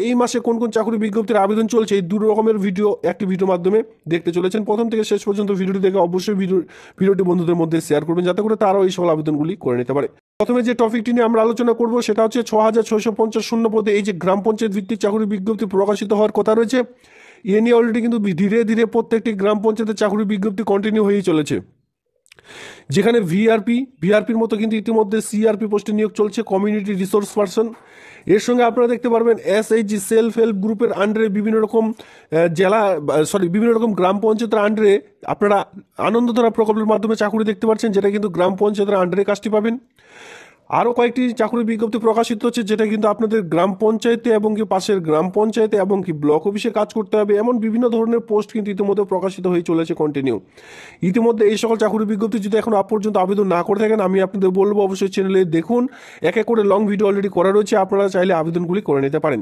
এই মাসে কোন কোন চাকরি বিজ্ঞপ্তির আবেদন চলছে এই 2 রকমের ভিডিও একটি ভিডিও মাধ্যমে দেখতে চলেছেন। প্রথম থেকে শেষ পর্যন্ত ভিডিওটি দেখে অবশ্যই ভিডিওটি বন্ধুদের মধ্যে শেয়ার করবেন, যাতে করে তারাও এই সকল আবেদনগুলি করে নিতে পারে। প্রথমে যে টপিকটি নিয়ে আমরা আলোচনা করব সেটা হচ্ছে 6,650 শূন্য পদে এই যে গ্রাম পঞ্চায়েত ভিত্তিক চাকরি বিজ্ঞপ্তি প্রকাশিত হওয়ার কথা রয়েছে, এ নিয়ে অলরেডি কিন্তু ধীরে ধীরে প্রত্যেকটি গ্রাম পঞ্চায়েতের চাকরি বিজ্ঞপ্তি কন্টিনিউ হয়েই চলেছে। যেখানে ভিআরপির মতো কিন্তু ইতিমধ্যে সিআরপি পোস্টে নিয়োগ চলছে, কমিউনিটি রিসোর্স পারসন। এর সঙ্গে আপনারা দেখতে পারবেন এসএইচজি সেলফ হেল্প গ্রুপের আন্ডারে বিভিন্ন রকম বিভিন্ন রকম গ্রাম পঞ্চায়েতের আন্ডারে আপনারা আনন্দধারা প্রকল্পের মাধ্যমে চাকরি দেখতে পাচ্ছেন, যেটা কিন্তু গ্রাম পঞ্চায়েতের আন্ডারে কাজটি পাবেন। আরও কয়েকটি চাকরির বিজ্ঞপ্তি প্রকাশিত হচ্ছে, যেটা কিন্তু আপনাদের গ্রাম পঞ্চায়েতে এবং কি পাশের গ্রাম পঞ্চায়েতে এবং কি ব্লক অফিসে কাজ করতে হবে, এমন বিভিন্ন ধরনের পোস্ট কিন্তু ইতিমধ্যে প্রকাশিত হয়ে চলেছে কন্টিনিউ। ইতিমধ্যে এই সকল চাকরির বিজ্ঞপ্তি যদি এখন পর্যন্ত আবেদন না করে থাকেন, আমি আপনাদের বলবো অবশ্যই চ্যানেলে দেখুন, এক এক করে লং ভিডিও অলরেডি করা রয়েছে, আপনারা চাইলে আবেদনগুলি করে নিতে পারেন।